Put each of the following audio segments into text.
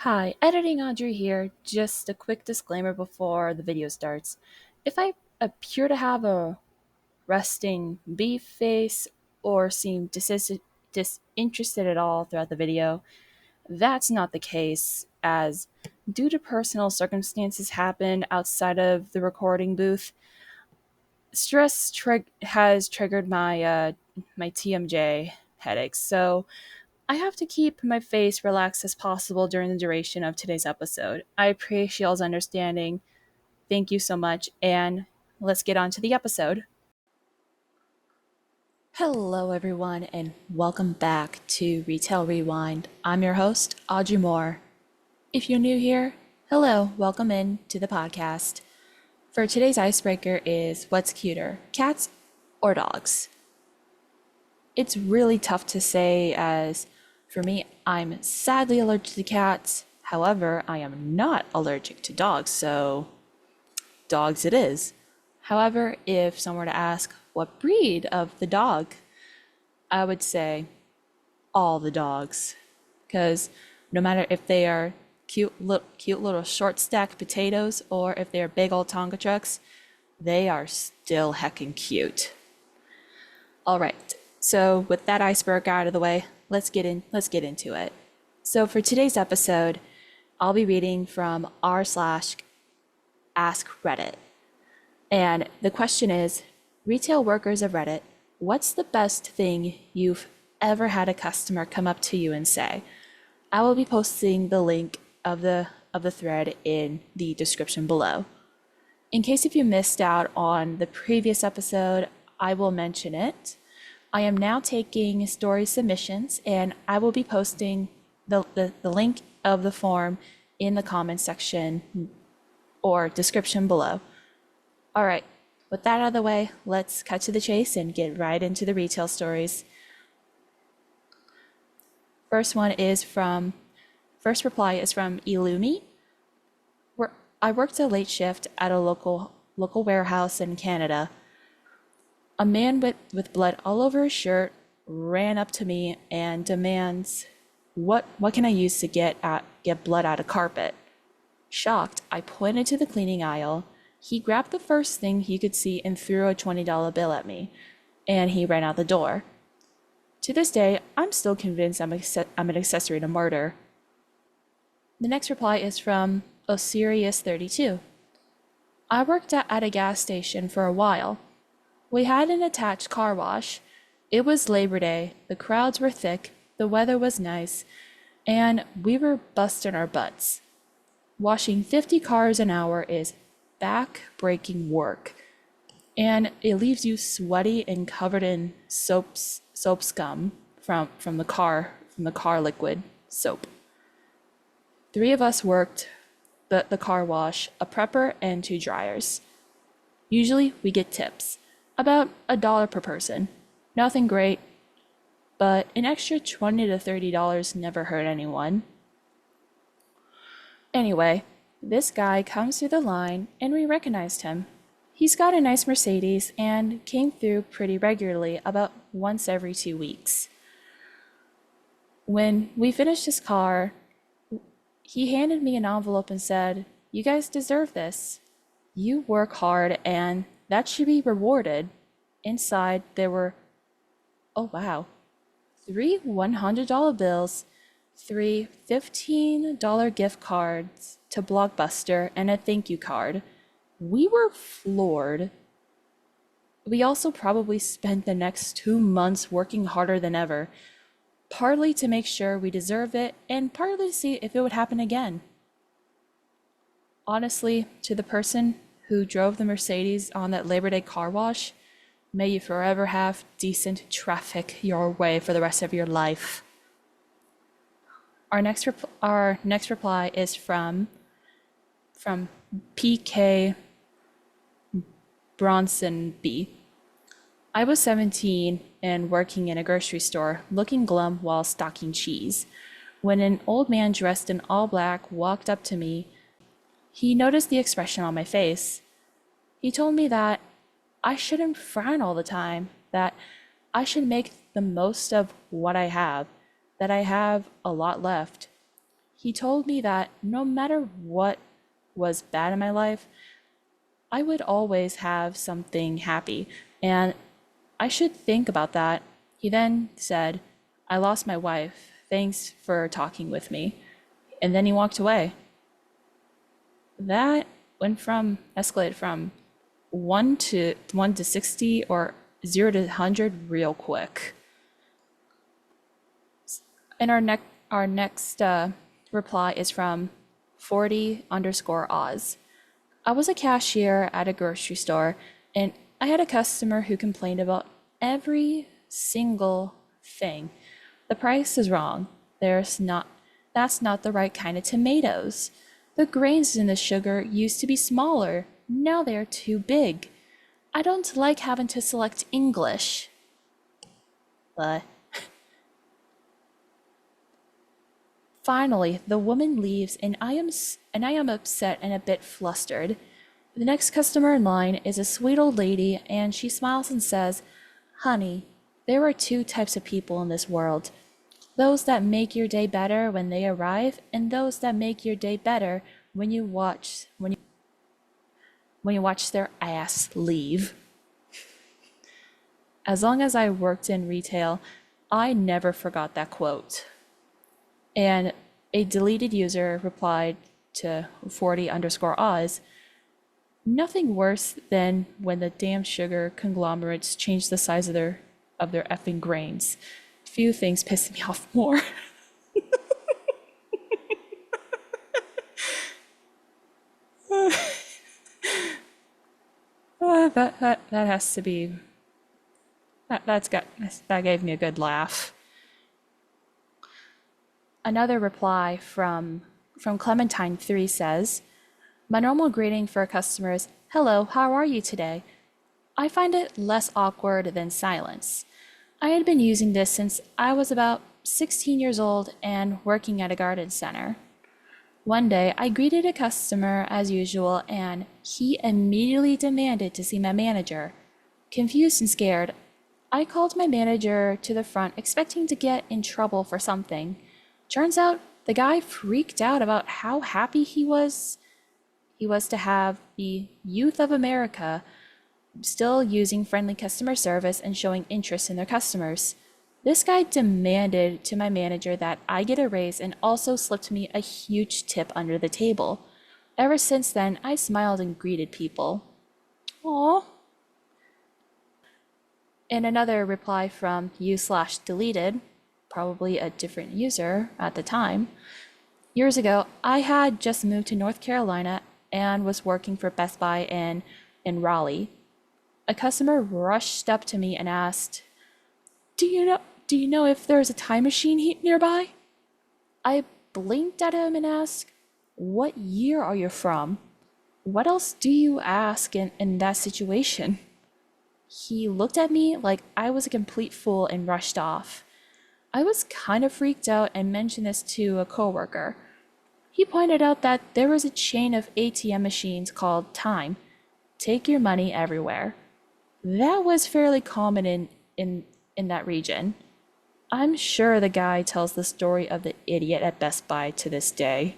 Hi, Editing Audrey here. Just a quick disclaimer before the video starts. If I appear to have a resting beef face or seem disinterested at all throughout the video, that's not the case, as due to personal circumstances happen outside of the recording booth, stress has triggered my TMJ headaches. So I have to keep my face relaxed as possible during the duration of today's episode. I appreciate y'all's understanding. Thank you so much, and let's get on to the episode. Hello, everyone, and welcome back to Retail Rewind. I'm your host, Audrey Moore. If you're new here, hello, welcome in to the podcast. For today's icebreaker is what's cuter, cats or dogs? It's really tough to say, as for me, I'm sadly allergic to cats. However, I am not allergic to dogs, so dogs it is. However, if someone were to ask what breed of the dog, I would say all the dogs. Because no matter if they are cute little short stack potatoes or if they are big old Tonka trucks, they are still heckin' cute. All right. So with that iceberg out of the way, let's get into it. So for today's episode, I'll be reading from r/AskReddit. And the question is, retail workers of Reddit, what's the best thing you've ever had a customer come up to you and say? I will be posting the link of the thread in the description below. In case if you missed out on the previous episode, I will mention it. I am now taking story submissions, and I will be posting the link of the form in the comments section or description below. All right, with that out of the way, let's cut to the chase and get right into the retail stories. First reply is from Illumi. I worked a late shift at a local warehouse in Canada. A man with blood all over his shirt ran up to me and demands, what can I use to get blood out of carpet? Shocked, I pointed to the cleaning aisle. He grabbed the first thing he could see and threw a $20 bill at me, and he ran out the door. To this day, I'm still convinced I'm an accessory to murder. The next reply is from Osirius32. I worked at a gas station for a while. We had an attached car wash. It was Labor Day, the crowds were thick, the weather was nice, and we were busting our butts. Washing 50 cars an hour is back-breaking work, and it leaves you sweaty and covered in soap scum from the car liquid soap. 3 of us worked the car wash, a prepper and 2 dryers. Usually we get tips, about $1 per person. Nothing great, but an extra $20 to $30 never hurt anyone. Anyway, this guy comes through the line and we recognized him. He's got a nice Mercedes and came through pretty regularly, about once every 2 weeks. When we finished his car, he handed me an envelope and said, "You guys deserve this. You work hard and that should be rewarded." Inside there were, oh wow, 3 $100 bills, 3 $15 gift cards to Blockbuster, and a thank you card. We were floored. We also probably spent the next 2 months working harder than ever, partly to make sure we deserved it and partly to see if it would happen again. Honestly, to the person who drove the Mercedes on that Labor Day car wash, may you forever have decent traffic your way for the rest of your life. Our next reply is from PK Bronson B. I was 17 and working in a grocery store, looking glum while stocking cheese, when an old man dressed in all black walked up to me. He noticed the expression on my face. He told me that I shouldn't frown all the time, that I should make the most of what I have, that I have a lot left. He told me that no matter what was bad in my life, I would always have something happy, and I should think about that. He then said, I lost my wife. Thanks for talking with me. And then he walked away. That escalated from 1 to 60 or 0 to 100 real quick. And our next reply is from 40 underscore Oz. I was a cashier at a grocery store, and I had a customer who complained about every single thing. The price is wrong. That's not the right kind of tomatoes. The grains in the sugar used to be smaller. Now they're too big. I don't like having to select English. But finally, the woman leaves, and I am upset and a bit flustered. The next customer in line is a sweet old lady, and she smiles and says, Honey, there are two types of people in this world. Those that make your day better when they arrive, and those that make your day better when you watch their ass leave. As long as I worked in retail, I never forgot that quote. And a deleted user replied to 40 underscore Oz, nothing worse than when the damn sugar conglomerates change the size of their effing grains. Few things piss me off more. That has to be that gave me a good laugh. Another reply from Clementine 3 says, my normal greeting for a customer is, hello, how are you today? I find it less awkward than silence. I had been using this since I was about 16 years old and working at a garden center. One day, I greeted a customer as usual, and he immediately demanded to see my manager. Confused and scared, I called my manager to the front, expecting to get in trouble for something. Turns out, the guy freaked out about how happy he was to have the youth of America still using friendly customer service and showing interest in their customers. This guy demanded to my manager that I get a raise and also slipped me a huge tip under the table. Ever since then, I smiled and greeted people. Aww. And another reply from u/deleted, probably a different user at the time. Years ago, I had just moved to North Carolina and was working for Best Buy in Raleigh. A customer rushed up to me and asked, Do you know if there's a time machine nearby? I blinked at him and asked, What year are you from? What else do you ask in that situation? He looked at me like I was a complete fool and rushed off. I was kind of freaked out and mentioned this to a coworker. He pointed out that there was a chain of ATM machines called Time. Take your money everywhere. That was fairly common in that region. I'm sure the guy tells the story of the idiot at Best Buy to this day.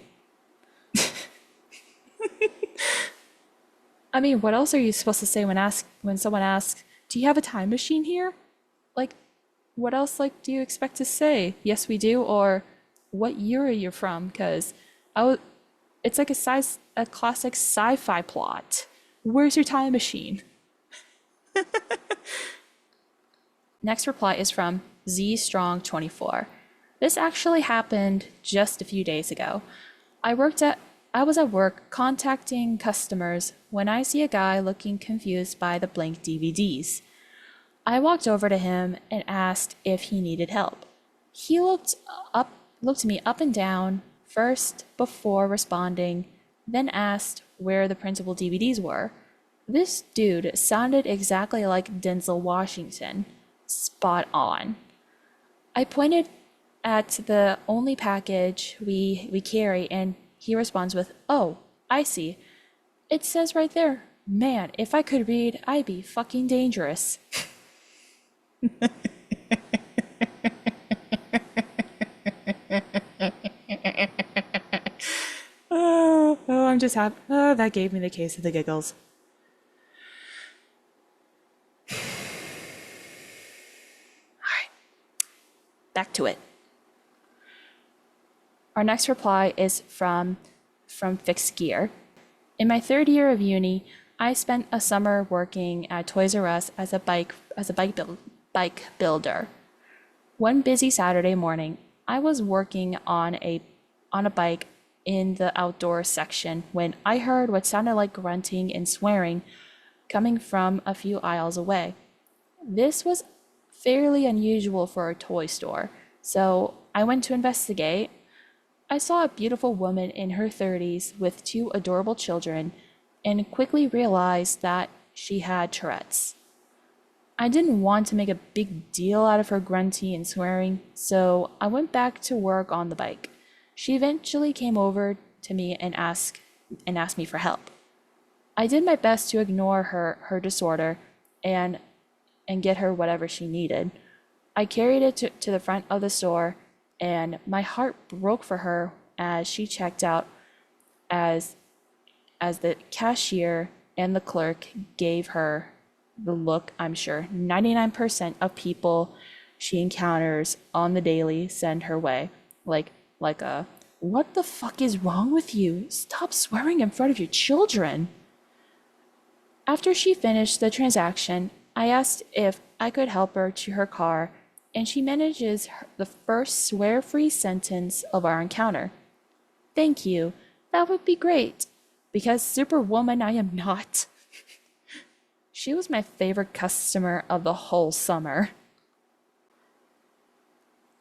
I mean, what else are you supposed to say when someone asks, "Do you have a time machine here?" Like, what else do you expect to say? Yes, we do, or what year are you from? Because it's like a classic sci-fi plot. Where's your time machine? Next reply is from ZStrong24. This actually happened just a few days ago. I was at work contacting customers when I see a guy looking confused by the blank DVDs. I walked over to him and asked if he needed help. He looked me up and down first before responding, then asked where the printable DVDs were. This dude sounded exactly like Denzel Washington. Spot on. I pointed at the only package we carry, and he responds with, "Oh, I see. It says right there. Man, if I could read, I'd be fucking dangerous." I'm just happy. Oh, that gave me the case of the giggles. All right, back to it. Our next reply is from Fixed Gear. In my third year of uni, I spent a summer working at Toys R Us as a bike builder. One busy Saturday morning, I was working on a bike in the outdoor section when I heard what sounded like grunting and swearing coming from a few aisles away. This was fairly unusual for a toy store, so I went to investigate. I saw a beautiful woman in her 30s with two adorable children and quickly realized that she had Tourette's. I didn't want to make a big deal out of her grunting and swearing, so I went back to work on the bike. She eventually came over to me and asked me for help. I did my best to ignore her disorder and get her whatever she needed. I carried it to the front of the store, and my heart broke for her as she checked out as the cashier and the clerk gave her the look I'm sure 99% of people she encounters on the daily send her way. Like a, what the fuck is wrong with you? Stop swearing in front of your children. After she finished the transaction, I asked if I could help her to her car, and she manages the first swear-free sentence of our encounter. Thank you. That would be great. Because Superwoman I am not. She was my favorite customer of the whole summer.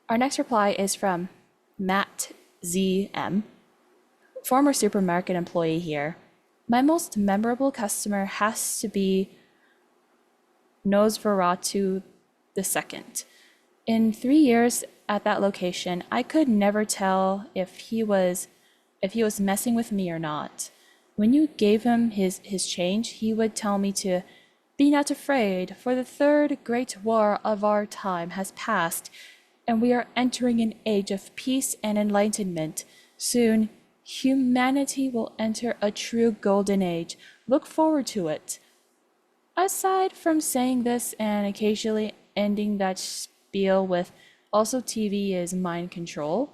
Our next reply is from Matt ZM, former supermarket employee here. My most memorable customer has to be Nosferatu II. In 3 years at that location, I could never tell if he was messing with me or not. When you gave him his change, he would tell me to be not afraid, for the third great war of our time has passed, and we are entering an age of peace and enlightenment. Soon, humanity will enter a true golden age. Look forward to it. Aside from saying this and occasionally ending that spiel with also TV is mind control,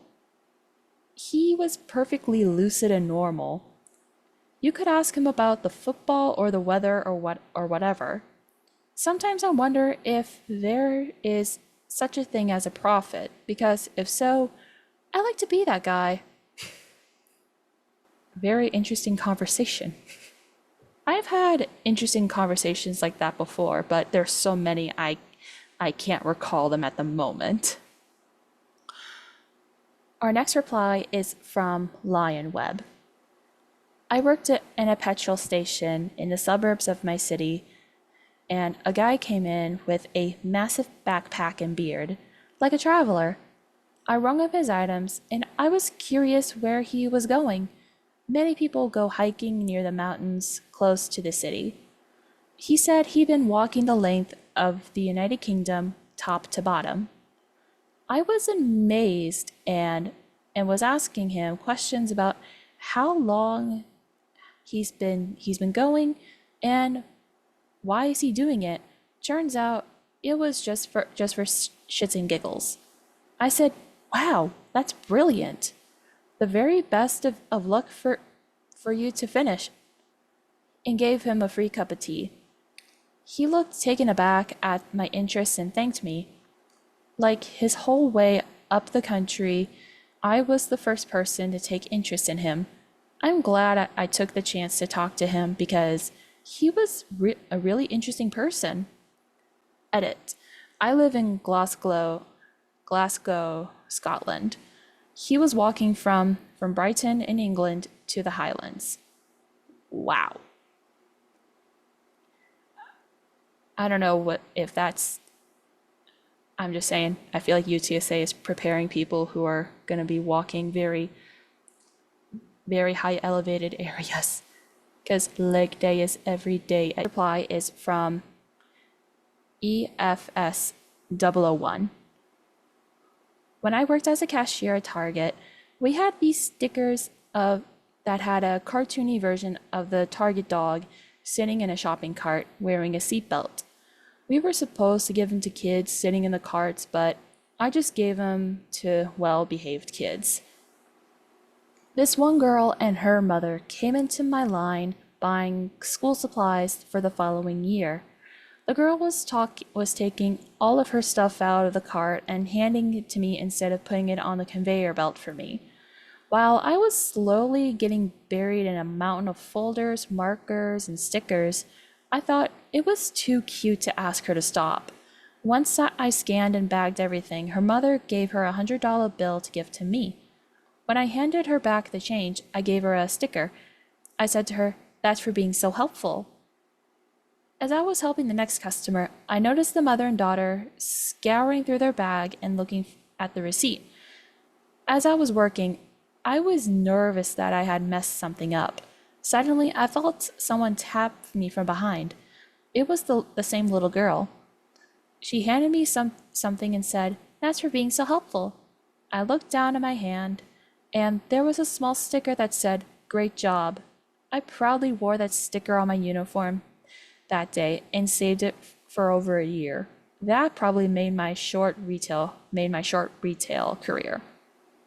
he was perfectly lucid and normal. You could ask him about the football or the weather or whatever. Sometimes I wonder if there is such a thing as a prophet, because if so, I like to be that guy. Very interesting conversation. I've had interesting conversations like that before, but there's so many I can't recall them at the moment. Our next reply is from Lion Web. I worked in a petrol station in the suburbs of my city, and a guy came in with a massive backpack and beard, like a traveler. I rung up his items, and I was curious where he was going. Many people go hiking near the mountains close to the city. He said he'd been walking the length of the United Kingdom top to bottom. I was amazed and was asking him questions about how long he's been going and why is he doing it. Turns out it was just for shits and giggles. I said, "Wow, that's brilliant. The very best of luck for you to finish," and gave him a free cup of tea. He looked taken aback at my interest and thanked me. Like his whole way up the country, I was the first person to take interest in him. I'm glad I took the chance to talk to him because he was a really interesting person. Edit. I live in Glasgow, Scotland. He was walking from Brighton in England to the Highlands. Wow. I don't know if that's, I'm just saying, I feel like UTSA is preparing people who are going to be walking very, very high elevated areas because leg day is every day. The reply is from EFS001. When I worked as a cashier at Target, we had these stickers of that had a cartoony version of the Target dog sitting in a shopping cart wearing a seatbelt. We were supposed to give them to kids sitting in the carts, but I just gave them to well-behaved kids. This one girl and her mother came into my line buying school supplies for the following year. The girl was taking all of her stuff out of the cart and handing it to me instead of putting it on the conveyor belt for me. While I was slowly getting buried in a mountain of folders, markers, and stickers, I thought it was too cute to ask her to stop. Once I scanned and bagged everything, her mother gave her $100 bill to give to me. When I handed her back the change, I gave her a sticker. I said to her, "That's for being so helpful." As I was helping the next customer, I noticed the mother and daughter scouring through their bag and looking at the receipt. As I was working, I was nervous that I had messed something up. Suddenly, I felt someone tap me from behind. It was the same little girl. She handed me something and said, "That's for being so helpful." I looked down at my hand, and there was a small sticker that said, "Great job." I proudly wore that sticker on my uniform that day and saved it for over a year. That probably made my short retail career.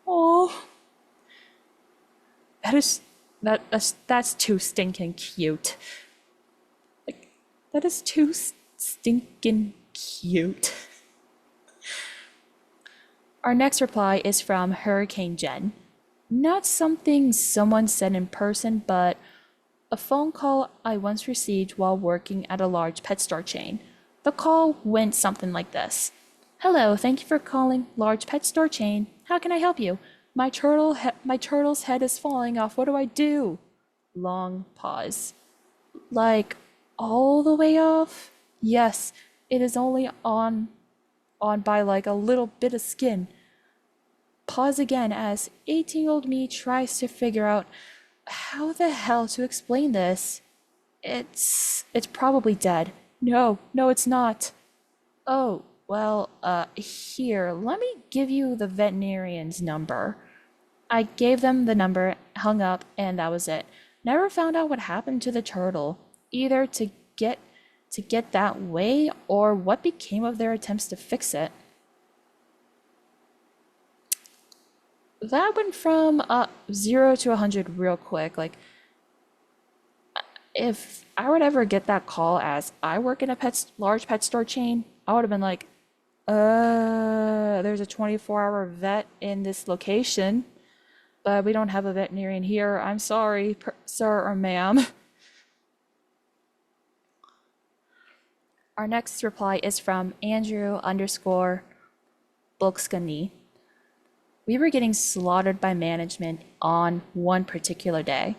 Oh, that's too stinking cute. Like, that is too stinking cute. Our next reply is from Hurricane Jen. Not something someone said in person, but a phone call I once received while working at a large pet store chain. The call went something like this. "Hello, thank you for calling large pet store chain. How can I help you? My turtle's head is falling off. What do I do?" Long pause. Like, all the way off? Yes, it is only on by like a little bit of skin. Pause again as 18-year-old me tries to figure out how the hell to explain this. It's probably dead. No, it's not. Oh, well, here, let me give you the veterinarian's number. I gave them the number, hung up, and that was it. Never found out what happened to the turtle, either to get that way or what became of their attempts to fix it. That went from 0 to 100 real quick. Like, if I would ever get that call as I work in a large pet store chain, I would have been like, there's a 24-hour vet in this location, but we don't have a veterinarian here. I'm sorry, sir or ma'am." Our next reply is from Andrew_Bulkskani. We were getting slaughtered by management on one particular day.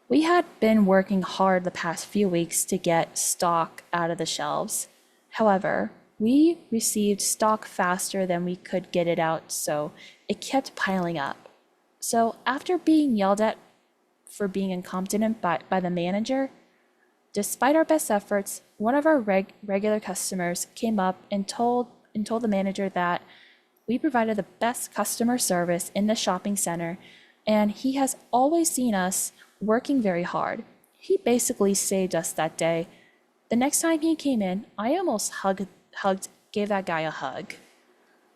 We had been working hard the past few weeks to get stock out of the shelves. However, we received stock faster than we could get it out, so it kept piling up. So after being yelled at for being incompetent by the manager, despite our best efforts, one of our regular customers came up and told the manager that we provided the best customer service in the shopping center, and he has always seen us working very hard. He basically saved us that day. The next time he came in, I almost gave that guy a hug.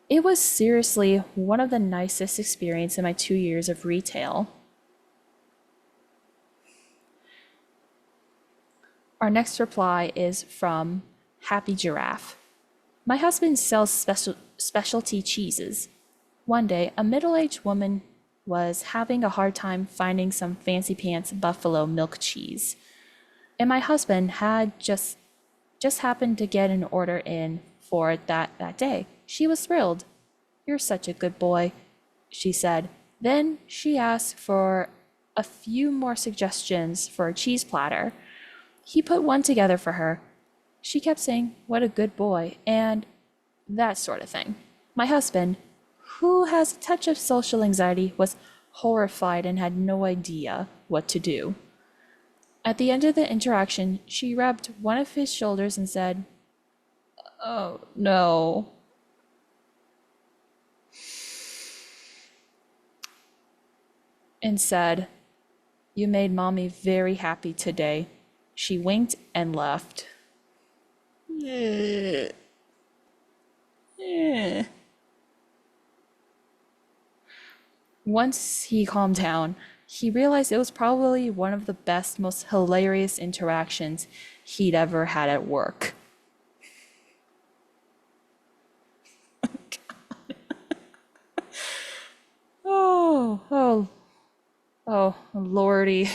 It was seriously one of the nicest experiences in my 2 years of retail. Our next reply is from Happy Giraffe. My husband sells specialty cheeses. One day, a middle-aged woman was having a hard time finding some fancy pants buffalo milk cheese, and my husband had just happened to get an order in for it that day. She was thrilled. "You're such a good boy," she said. Then she asked for a few more suggestions for a cheese platter. He put one together for her. She kept saying, "What a good boy," and that sort of thing. My husband, who has a touch of social anxiety, was horrified and had no idea what to do. At the end of the interaction, she rubbed one of his shoulders and said, "Oh, no." And said, You made mommy very happy today. She winked and left. Eh, eh. Once he calmed down, he realized it was probably one of the best, most hilarious interactions he'd ever had at work. Oh, oh, oh, lordy.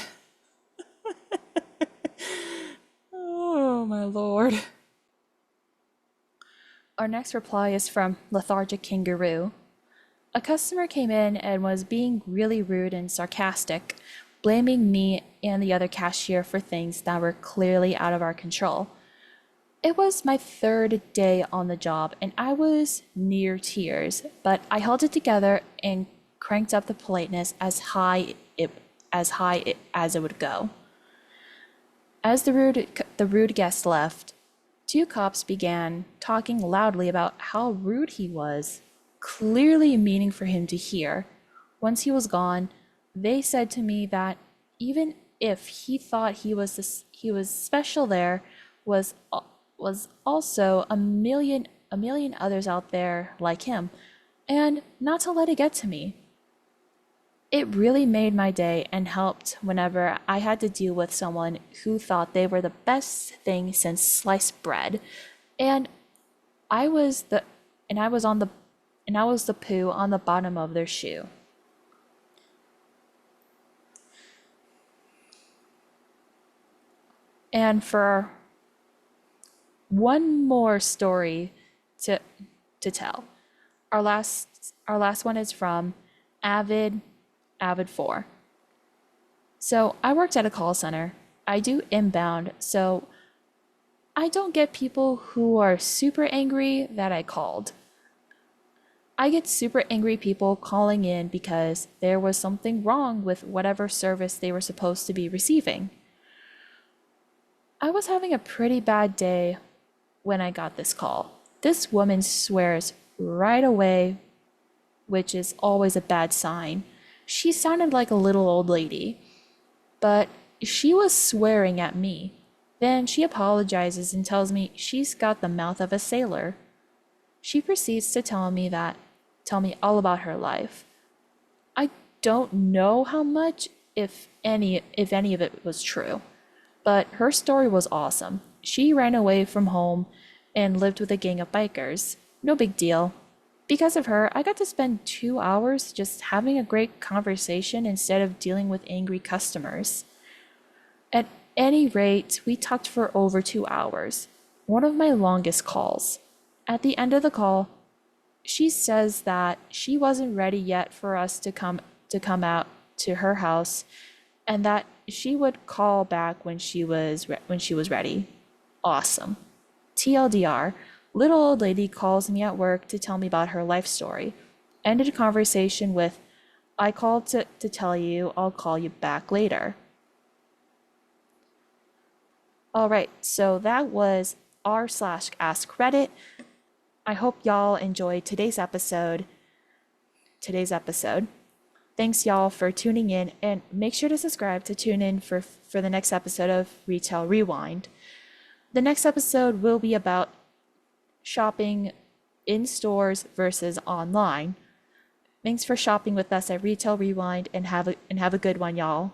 Oh, my lord. Our next reply is from Lethargic Kangaroo. A customer came in and was being really rude and sarcastic, blaming me and the other cashier for things that were clearly out of our control. It was my third day on the job and I was near tears, but I held it together and cranked up the politeness as it would go. As the rude guest left, two cops began talking loudly about how rude he was, clearly meaning for him to hear. Once he was gone, they said to me that even if he thought he was special, there was was also a million others out there like him, and not to let it get to me. It really made my day and helped whenever I had to deal with someone who thought they were the best thing since sliced bread. And I was the and I was on the and I was the poo on the bottom of their shoe. And for one more story to to tell. Our last one is from Avid 4. So I worked at a call center. I do inbound, so I don't get people who are super angry that I called. I get super angry people calling in because there was something wrong with whatever service they were supposed to be receiving. I was having a pretty bad day when I got this call. This woman swears right away, which is always a bad sign. She sounded like a little old lady, but she was swearing at me. Then she apologizes and tells me she's got the mouth of a sailor. She proceeds to tell me all about her life. I don't know how much, if any of it was true, but her story was awesome. She ran away from home and lived with a gang of bikers. No big deal. Because of her, I got to spend 2 hours just having a great conversation instead of dealing with angry customers. At any rate, we talked for over 2 hours, one of my longest calls. At the end of the call, she says that she wasn't ready yet for us to come out to her house and that she would call back when she was ready. Awesome. TLDR, little old lady calls me at work to tell me about her life story. Ended conversation with, I called to tell you I'll call you back later. All right, so that was r/AskReddit. I hope y'all enjoyed today's episode. Thanks y'all for tuning in and make sure to subscribe to tune in for the next episode of Retail Rewind. The next episode will be about shopping in stores versus online. Thanks for shopping with us at Retail Rewind and have a good one, y'all.